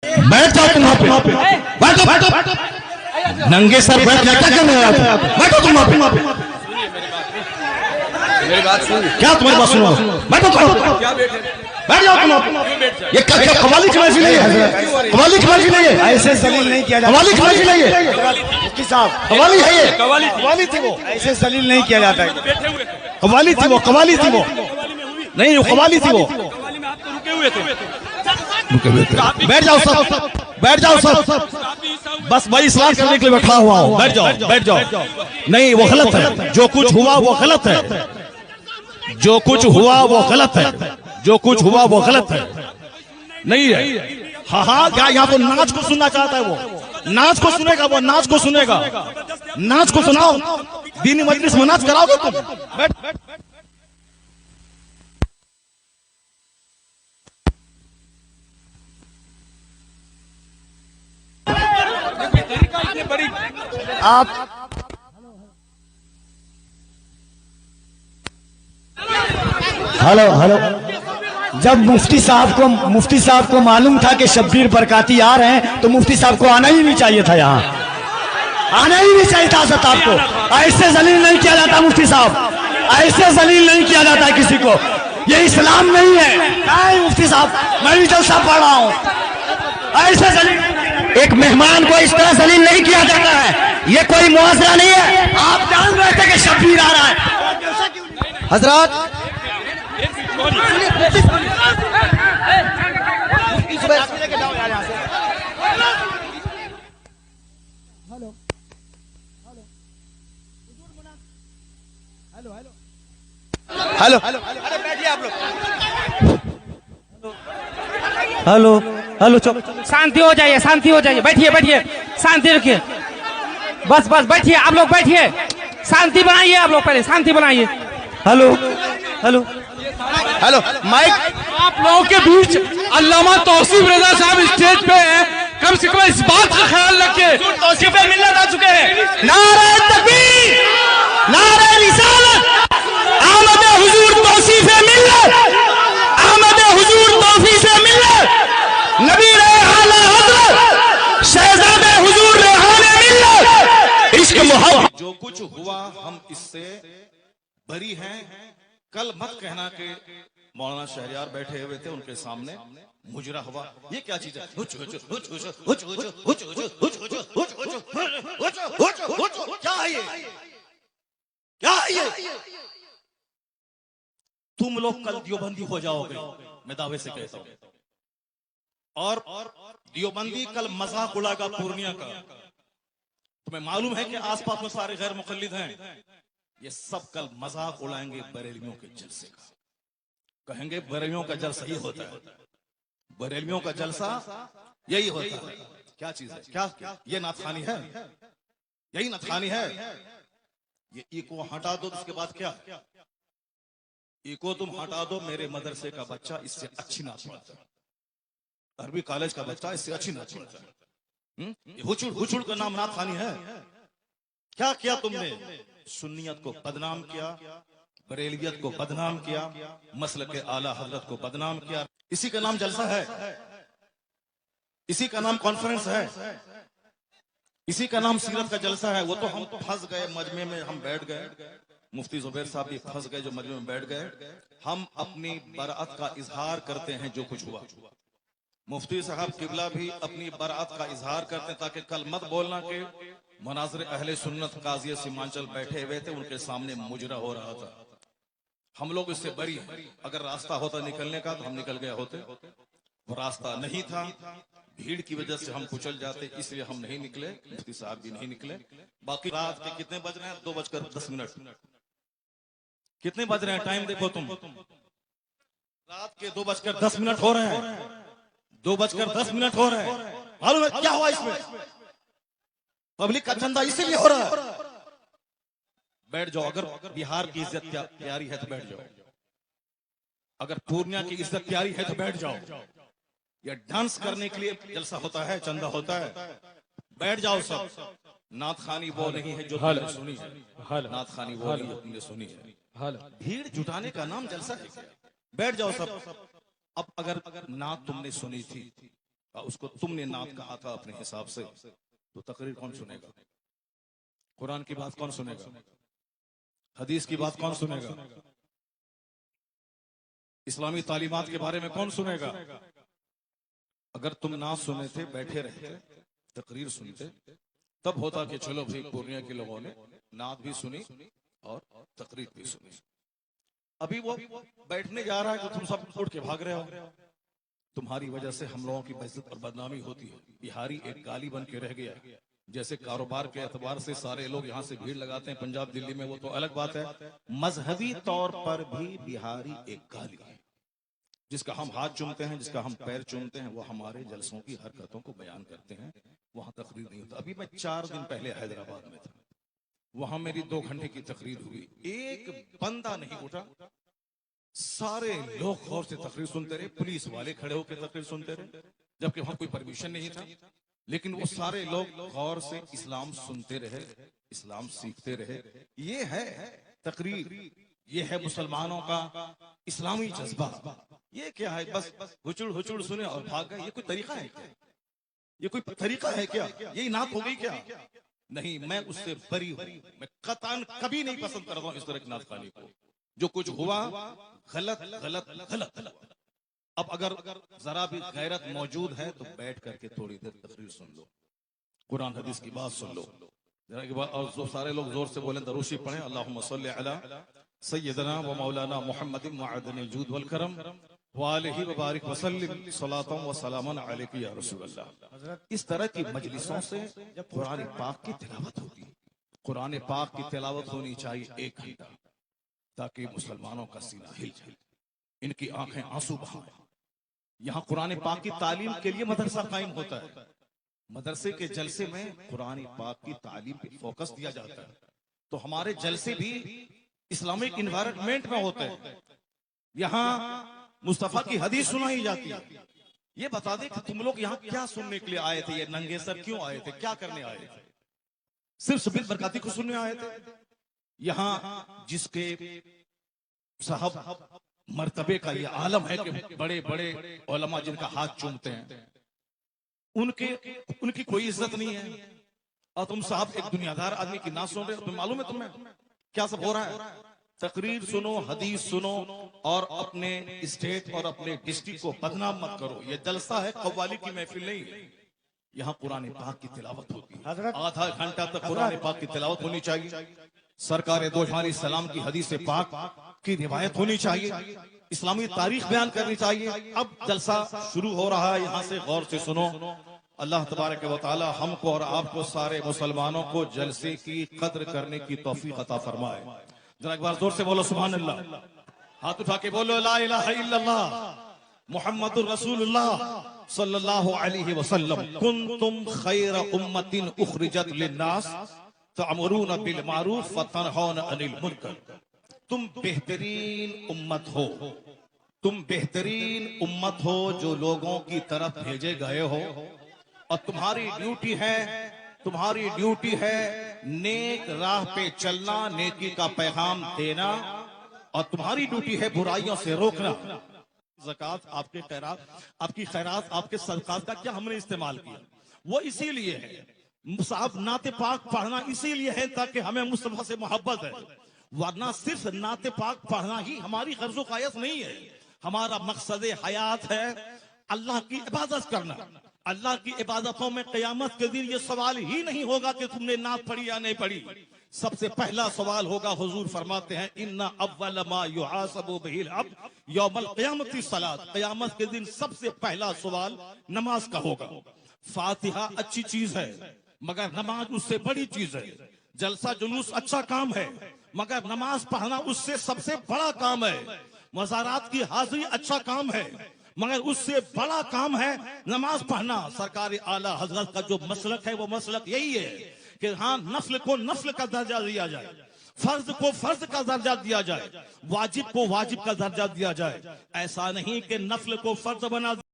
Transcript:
बैठ जाओ तुम वहां पे, बैठो बैठो, नंगे सर बैठ क्या करने आए थे? बैठो तुम वहां पे, मेरी बात सुन। क्या तुम्हारी बात सुनो? बैठो तुम, क्या बैठे? बैठ जाओ तुम वहां पे। ये क्या कवाली की महफिल नहीं है, कवाली की महफिल नहीं है, ऐसे जलील नहीं किया जाता। कवाली की महफिल नहीं है, मुफ्ती साहब कवाली है ये, कवाली थी वो, ऐसे जलील नहीं किया जाता है। कवाली थी वो, कवाली थी वो, नहीं वो कवाली थी वो। बैठ जाओ सब, बैठ जाओ सब, बस भाई इस्लाम करने के लिए बैठा हुआ हूँ। बैठ जाओ, बैठ जाओ। नहीं वो गलत है, जो कुछ हुआ वो गलत है, जो कुछ हुआ वो गलत है, जो कुछ हुआ वो गलत है, नहीं है। हाँ हाँ, क्या यहाँ तो नाच को सुनना चाहता है वो, नाच को सुनेगा वो, नाच को सुनेगा, नाच को सुनाओ, दीनी मजलिस में नाच कराओगे तुम? बैठ बैठ। आप हेलो हेलो, जब मुफ्ती साहब को मालूम था कि शब्बीर बरकाती आ रहे हैं तो मुफ्ती साहब को आना ही नहीं चाहिए था, यहाँ आना ही नहीं चाहिए था। सत आपको ऐसे जलील नहीं किया जाता मुफ्ती साहब, ऐसे जलील नहीं किया जाता किसी को, ये इस्लाम नहीं है। नहीं मुफ्ती साहब, मैं भी जलसा पढ़ रहा हूँ, ऐसे जलील एक मेहमान को इस तरह जलील नहीं किया जाता है, ये कोई मुआवजा नहीं है। आप जान रहे थे कि शब्बीर आ रहा है। हजरत हेलो हेलो हेलो, शांति हो जाइए, शांति हो जाइए, बैठिए बैठिए, शांति रखिए, बस बस बैठिए, आप लोग बैठिए, शांति बनाइए, आप लोग पहले शांति बनाइए। हेलो हेलो हेलो माइक, आप लोगों के बीच अल्लामा तौसीफ रजा साहब स्टेज पे हैं, कम से कम इस बात का ख्याल रखिए। तौसीफ मिल्लत आ चुके हैं। नारे तकबीर, नारे रिसालत, आमद हुजूर तौसीफ मिल्लत, आमद हुजूर तौसीफ मिल्लत, नबी आला हजरत शहजादे हुजूर रेहाने मिल्लत, इश्क मोहब्बत। जो कुछ हुआ हम इससे बरी हैं। कल मत कहना कि मौलाना शहरियार बैठे हुए थे उनके सामने मुजरा हुआ, ये क्या चीज है? क्या है ये, क्या है ये? तुम लोग कल दियोबंदी हो जाओगे, मैं दावे से कहता हूं, और दियोबंदी कल मजाक उड़ाएगा पूर्णिया का। तुम्हें मालूम है कि आसपास में सारे गैर मुकल्लिद हैं, ये सब कल मजाक उड़ाएंगे बरेलवियों के जलसे का, कहेंगे बरेलवियों का जलसा ही होता है, बरेलवियों का जलसा यही होता है। क्या चीज है, क्या ये नाथखानी है, यही नाथखानी है। ये इको हटा दो, उसके बाद क्या? इको तुम हटा दो, मेरे मदरसे का बच्चा इससे अच्छी नाच पढ़ता है, अरबी कॉलेज का बच्चा इससे अच्छी नाच पढ़ता है। हुचुड़ हुचुड़ का नाम नाथखानी है। क्या किया तुमने? सुन्नियत को बदनाम किया, बरेलवियत को बदनाम किया, मसलक के आला हजरत को बदनाम किया। इसी का नाम जलसा है, इसी का नाम कॉन्फ्रेंस है, इसी का नाम सीरत का जलसा है। वो तो हम फंस गए मजमे में, हम बैठ गए, मुफ्ती जुबैर साहब भी फंस गए जो मजमे में बैठ गए। हम अपनी बराअत का इजहार करते हैं जो कुछ हुआ। मुफ्ती साहब किबला भी अपनी बराअत का इजहार करते हैं, ताकि कल मत बोलना कि मनाज़िर अहले सुन्नत काज़ी सीमांचल बैठे हुए थे, उनके सामने मुजरा हो रहा था। हम लोग इससे बरी हैं। अगर रास्ता होता निकलने का तो हम निकल गए होते, वो रास्ता नहीं था, भीड़ की वजह से हम कुचल जाते, इसलिए हम नहीं निकले, मुफ्ती साहब भी नहीं निकले। बाकी रात के कितने बज रहे हैं? 2:10। कितने बज रहे हैं? टाइम देखो तुम, रात के 2:10 हो रहे हैं, 2:10 हो रहे हैं। मालूम है क्या हुआ इसमें? पब्लिक का चंदा इसीलिए हो रहा है। बैठ जाओ, अगर बिहार की इज्जत प्यारी है तो बैठ जाओ, अगर पूर्णिया की इज्जत प्यारी है तो बैठ जाओ। यह डांस करने के लिए जलसा होता है, चंदा होता है, बैठ जाओ सब। नाथखानी वो नहीं है जो तुमने सुनी है, नाथखानी वो नहीं है तुमने सुनी है। भीड़ जुटाने का नाम जलसा है। बैठ जाओ सब। अब अगर नात तुमने सुनी थी उसको तुमने नात कहा था अपने हिसाब से, तो तकरीर कौन सुनेगा? कुरान की बात कौन सुनेगा? हदीस की बात कौन सुनेगा? इस्लामी तालीमात के बारे में कौन सुनेगा? अगर तुम नात सुने थे, बैठे रहते, तकरीर सुनते, तब होता कि चलो भाई पूर्णिया के लोगों ने नात भी सुनी और तकरीर भी सुनी। अभी वो बैठने जा रहा है तो तुम सब उठ के भाग रहे हो। तुम्हारी वजह से हम लोगों की बेइज्जत और बदनामी होती है। बिहारी एक गाली बन के रह गया। जैसे कारोबार के एतबार से सारे लोग यहाँ से भीड़ लगाते हैं पंजाब दिल्ली में, वो तो अलग बात है। मजहबी तौर पर भी बिहारी एक गाली है। जिसका हम हाथ चूमते हैं, जिसका हम पैर चूमते हैं, वो हमारे जलसों की हरकतों को बयान करते हैं। वहां तकरीर नहीं होता। अभी मैं 4 दिन पहले हैदराबाद में था, वहां मेरी 2 घंटे की तकरीर हुई, एक बंदा नहीं उठा। सारे लोग गौर से तकरीर सुनते रहे, पुलिस वाले खड़े होकर तकरीर सुनते रहे, जबकि वहां कोई परमिशन नहीं था। लेकिन वो सारे लोग गौर से इस्लाम सुनते रहे, इस्लाम सीखते रहे। ये है तकरीर, ये है मुसलमानों का इस्लामी जज्बा। ये क्या है? बस हुचुड़ हुचुड़ सुने और भाग गए। ये कोई तरीका है क्या? ये कोई तरीका है क्या? यही नात हो गई क्या? नहीं, मैं उससे बरी हूं। मैं कतान कभी नहीं पसंद करता हूं इस तरह की नात खानी को। जो कुछ हुआ गलत गलत गलत। अब अगर जरा भी गैरत मौजूद है तो बैठ करके थोड़ी देर तकरीर सुन लो, कुरान हदीस की बात सुन लो जरा के बाद। और जो सारे लोग जोर से बोलें दरूशी पढ़ें, अल्लाहुम्मा सल्ली अला सय्यदना व मौलाना मुहम्मदिन मुअद्दिनिल जूद वल करम व आलिहि व बारिक व सल्लिम सलातन व सलामन अलैका या रसूल अल्लाह। इस तरह की मजलिसों से जब कुरान पाक की तिलावत होगी, कुरान पाक की तिलावत होनी चाहिए 1 घंटा, ताकि मुसलमानों का सीना हिल जाए, इनकी आंखें आंसू बहाएं। यहाँ कुरान पाक की तालीम के लिए मदरसा कायम होता है। मदरसे के जलसे में कुरान पाक की तालीम पे फोकस दिया जाता है। तो हमारे जलसे भी इस्लामिक इन्वायरमेंट में होते हैं। यहाँ मुस्तफा की हदीस सुनाई जाती है। ये बता दे कि तुम लोग यहाँ क्या सुनने के लिए आए थे? ये नंगे सर क्यों आए थे? क्या करने आए थे? सिर्फ शबीर बरकाती को सुनने आए थे? यहाँ जिसके साहब मर्तबे का ये आलम है कि बड़े बड़े उलमा जिनका हाथ चूमते हैं, उनकी कोई इज्जत नहीं है। और तुम साहब एक दुनियादार आदमी की ना सुन रहे हो। तुम्हें मालूम है तुम्हें क्या सब हो रहा है? तकरीर सुनो, हदीस सुनो और अपने स्टेट और अपने डिस्ट्रिक्ट को बदनाम मत करो। ये जलसा है, कव्वाली की महफिल नहीं है। यहाँ कुरान पाक की तिलावत होती है। आधा घंटा तक कुरान पाक की तिलावत होनी चाहिए। सरकार दो जहां सलाम की हदीस पाक की रिवायत होनी चाहिए। इस्लामी तारीख बयान करनी चाहिए। अब जलसा शुरू हो रहा है, यहाँ से गौर से सुनो। अल्लाह तबारक व तआला हमको और आपको सारे मुसलमानों को जलसे की कद्र करने की तौफीक अता फरमाए। जरा एक बार जोर से बोलो सुभान अल्लाह। हाथ उठा के बोलो ला इलाहा इल्लल्लाह मुहम्मदुर रसूलुल्लाह सल्लल्लाहु अलैहि वसल्लम। कुंतुम खैरा उम्मतिन उखरिजत लिन्नास तअमुरूना बिल मारूफ व तनहौना अनिल मुनकर। तुम बेहतरीन उम्मत हो, तुम बेहतरीन उम्मत हो जो लोगों की तरफ भेजे गए हो। और तुम्हारी ड्यूटी है नेक राह पे चलना, नेकी का पैगाम देना, और तुम्हारी ड्यूटी है बुराइयों से रोकना। ज़कात, आपके खैरात, आपकी खैरात, आपके सदकात का क्या हमने इस्तेमाल किया? वो इसीलिए है साहब, नाते पाक पढ़ना इसीलिए है ताकि हमें मुस्तफा से मोहब्बत है। वरना सिर्फ नाते पाक पढ़ना ही हमारी गर्ज़ो क़यास नहीं है। हमारा मकसद हयात है अल्लाह की इबादत करना। अल्लाह की इबादतों में क़यामत के दिन ये सवाल ही नहीं होगा कि तुमने नात पढ़ी या नहीं पढ़ी। सबसे पहला सवाल होगा, हुजूर फरमाते हैं इन्ना अव्वल मा युहासबु बिहिल अब्द यौमल क़यामति सलात। क़यामत के दिन सबसे पहला सवाल नमाज का होगा। फातिहा अच्छी चीज है मगर नमाज उससे बड़ी चीज है। जलसा जुलूस अच्छा काम है मगर नमाज पढ़ना उससे सबसे बड़ा काम है। मज़ारात की हाजिरी अच्छा काम है मगर उससे बड़ा काम है नमाज पढ़ना। सरकार आला हजरत का जो मसलक है वो मसलक यही है कि हाँ, नफ्ल को नफ्ल का दर्जा दिया जाए, फर्ज को फर्ज का दर्जा दिया जाए, वाजिब को वाजिब का दर्जा दिया जाए। ऐसा नहीं कि नफ्ल को फर्ज बना